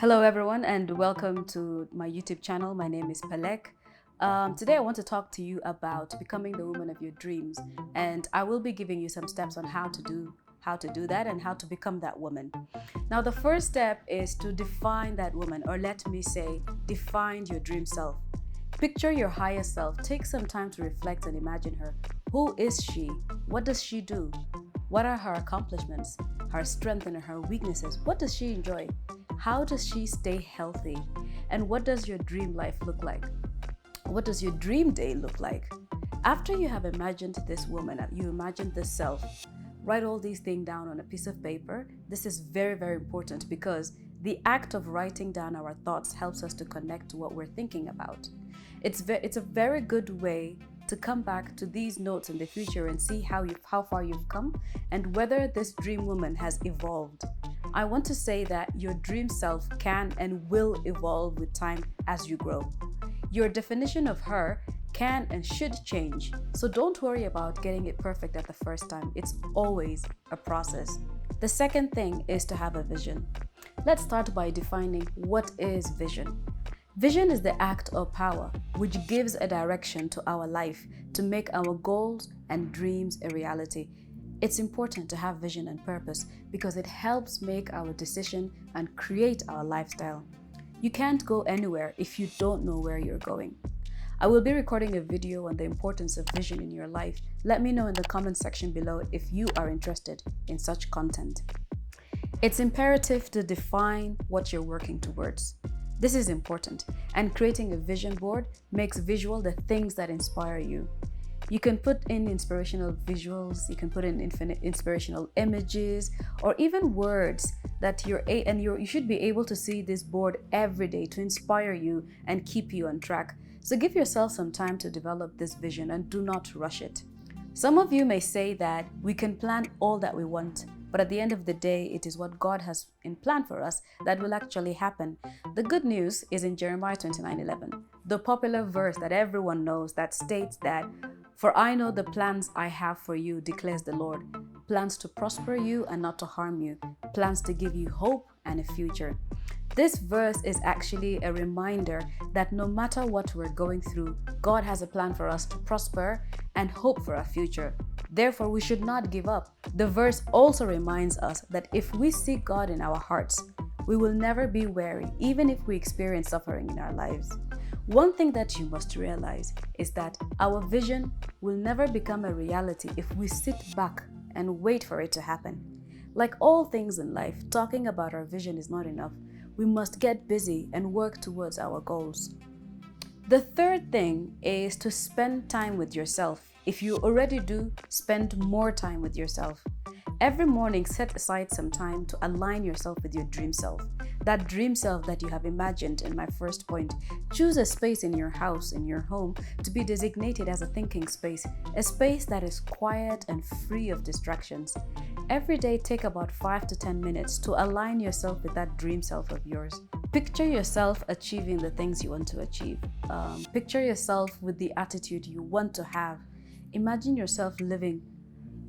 Hello everyone and welcome to my YouTube channel. My name is Palek. Today I want to talk to you about becoming the woman of your dreams, and I will be giving you some steps on how to do that and how to become that woman. Now the first step is to define that woman, or let me say define your dream self. Picture your higher self. Take some time to reflect and imagine her. Who is she? What does she do? What are her accomplishments, her strengths and her weaknesses? What does she enjoy? How does she stay healthy? And what does your dream life look like? What does your dream day look like? After you have imagined this woman, you imagined this self, write all these things down on a piece of paper. This is very, very important because the act of writing down our thoughts helps us to connect to what we're thinking about. It's a very good way to come back to these notes in the future and see how far you've come and whether this dream woman has evolved. I want to say that your dream self can and will evolve with time as you grow. Your definition of her can and should change, so don't worry about getting it perfect at the first time. It's always a process. The second thing is to have a vision. Let's start by defining what is vision. Vision is the act or power which gives a direction to our life to make our goals and dreams a reality. It's important to have vision and purpose because it helps make our decision and create our lifestyle. You can't go anywhere if you don't know where you're going. I will be recording a video on the importance of vision in your life. Let me know in the comment section below if you are interested in such content. It's imperative to define what you're working towards. This is important, and creating a vision board makes visual the things that inspire you. You can put in inspirational visuals, you can put in inspirational images, or even words that you should be able to see this board every day to inspire you and keep you on track. So give yourself some time to develop this vision and do not rush it. Some of you may say that we can plan all that we want, but at the end of the day, it is what God has in plan for us that will actually happen. The good news is in Jeremiah 29:11, the popular verse that everyone knows that states that, "For I know the plans I have for you, declares the Lord, plans to prosper you and not to harm you, plans to give you hope and a future." This verse is actually a reminder that no matter what we're going through, God has a plan for us to prosper and hope for our future. Therefore, we should not give up. The verse also reminds us that if we seek God in our hearts, we will never be weary, even if we experience suffering in our lives. One thing that you must realize is that our vision will never become a reality if we sit back and wait for it to happen. Like all things in life, talking about our vision is not enough. We must get busy and work towards our goals. The third thing is to spend time with yourself. If you already do, spend more time with yourself. Every morning, set aside some time to align yourself with your dream self. That dream self that you have imagined in my first point. Choose a space in your house, in your home, to be designated as a thinking space, a space that is quiet and free of distractions. Every day, take about 5 to 10 minutes to align yourself with that dream self of yours. Picture yourself achieving the things you want to achieve. Picture yourself with the attitude you want to have. Imagine yourself living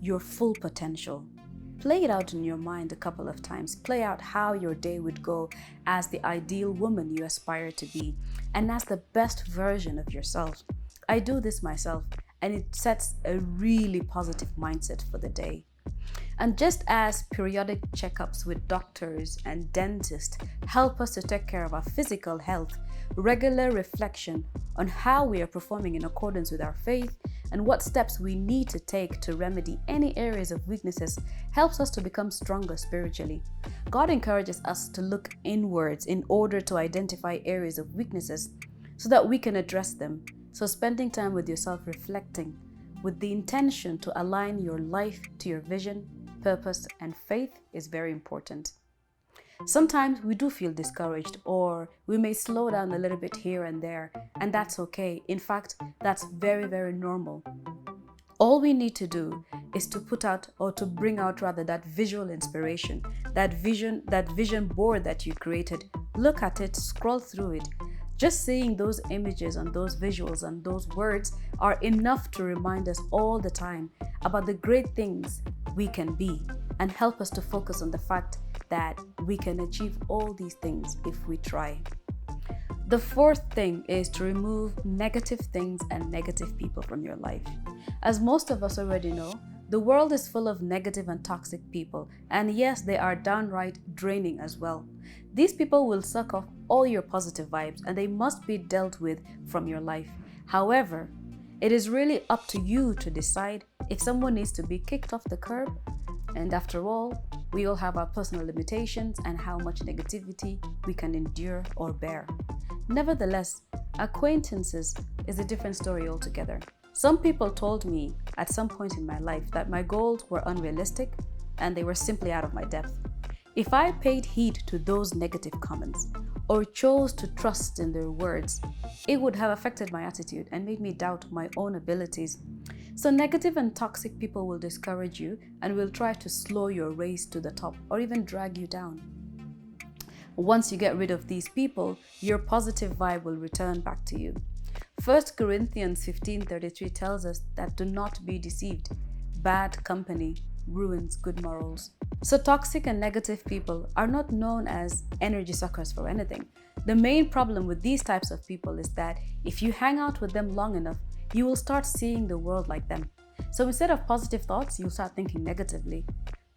your full potential. Play it out in your mind a couple of times. Play out how your day would go as the ideal woman you aspire to be and as the best version of yourself. I do this myself, and it sets a really positive mindset for the day. And just as periodic checkups with doctors and dentists help us to take care of our physical health, regular reflection on how we are performing in accordance with our faith and what steps we need to take to remedy any areas of weaknesses helps us to become stronger spiritually. God encourages us to look inwards in order to identify areas of weaknesses so that we can address them. So spending time with yourself, reflecting with the intention to align your life to your vision, purpose, and faith is very important. Sometimes we do feel discouraged, or we may slow down a little bit here and there, and that's okay. In fact, that's very, very normal. All we need to do is to bring out that visual inspiration, that vision board that you created. Look at it, scroll through it. Just seeing those images and those visuals and those words are enough to remind us all the time about the great things we can be and help us to focus on the fact that we can achieve all these things if we try. The fourth thing is to remove negative things and negative people from your life. As most of us already know, the world is full of negative and toxic people, and yes, they are downright draining as well. These people will suck off all your positive vibes and they must be dealt with from your life. However, it is really up to you to decide if someone needs to be kicked off the curb. And after all, we all have our personal limitations and how much negativity we can endure or bear. Nevertheless, acquaintances is a different story altogether. Some people told me at some point in my life that my goals were unrealistic and they were simply out of my depth. If I paid heed to those negative comments or chose to trust in their words, it would have affected my attitude and made me doubt my own abilities. So negative and toxic people will discourage you and will try to slow your race to the top or even drag you down. Once you get rid of these people, your positive vibe will return back to you. 1 Corinthians 15:33 tells us that do not be deceived. Bad company ruins good morals. So toxic and negative people are not known as energy suckers for anything. The main problem with these types of people is that if you hang out with them long enough, you will start seeing the world like them. So instead of positive thoughts, you'll start thinking negatively.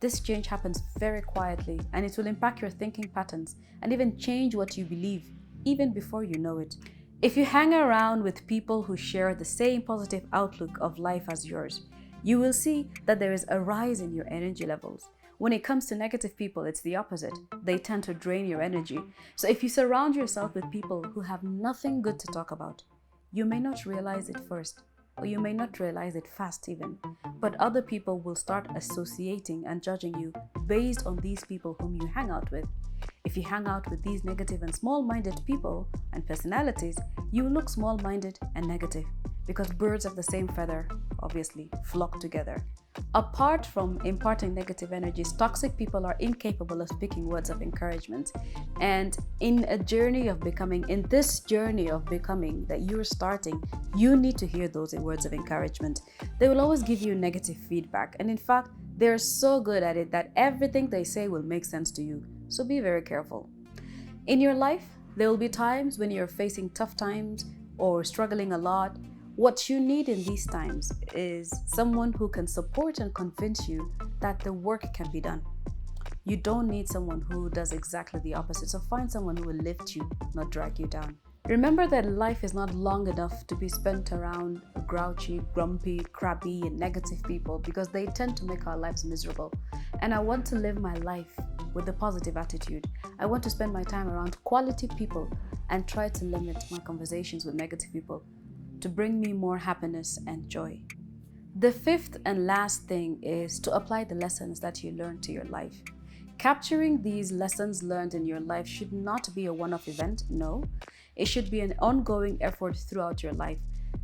This change happens very quietly and it will impact your thinking patterns and even change what you believe, even before you know it. If you hang around with people who share the same positive outlook of life as yours, you will see that there is a rise in your energy levels. When it comes to negative people, it's the opposite. They tend to drain your energy. So if you surround yourself with people who have nothing good to talk about, you may not realize it first, or you may not realize it fast even, but other people will start associating and judging you based on these people whom you hang out with. If you hang out with these negative and small-minded people and personalities, you look small-minded and negative because birds of the same feather obviously flock together. Apart from imparting negative energies, toxic people are incapable of speaking words of encouragement. And in this journey of becoming that you're starting, you need to hear those words of encouragement. They will always give you negative feedback. And in fact, they're so good at it that everything they say will make sense to you. So be very careful. In your life, there will be times when you're facing tough times or struggling a lot. What you need in these times is someone who can support and convince you that the work can be done. You don't need someone who does exactly the opposite, so find someone who will lift you, not drag you down. Remember that life is not long enough to be spent around grouchy, grumpy, crabby, and negative people because they tend to make our lives miserable. And I want to live my life with a positive attitude. I want to spend my time around quality people and try to limit my conversations with negative people to bring me more happiness and joy. The fifth and last thing is to apply the lessons that you learn to your life. Capturing these lessons learned in your life should not be a one-off event, no. It should be an ongoing effort throughout your life.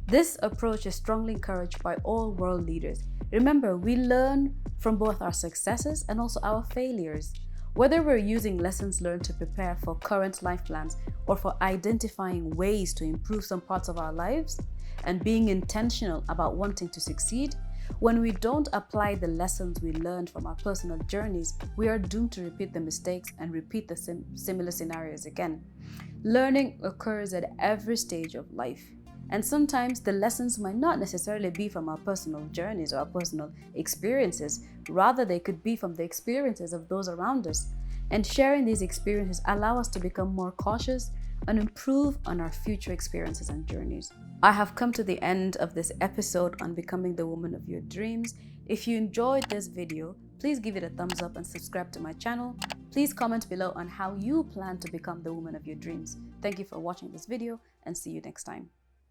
This approach is strongly encouraged by all world leaders. Remember, we learn from both our successes and also our failures. Whether we're using lessons learned to prepare for current life plans or for identifying ways to improve some parts of our lives and being intentional about wanting to succeed, when we don't apply the lessons we learned from our personal journeys, we are doomed to repeat the mistakes and repeat the similar scenarios again. Learning occurs at every stage of life. And sometimes the lessons might not necessarily be from our personal journeys or our personal experiences. Rather, they could be from the experiences of those around us. And sharing these experiences allow us to become more cautious and improve on our future experiences and journeys. I have come to the end of this episode on becoming the woman of your dreams. If you enjoyed this video, please give it a thumbs up and subscribe to my channel. Please comment below on how you plan to become the woman of your dreams. Thank you for watching this video and see you next time.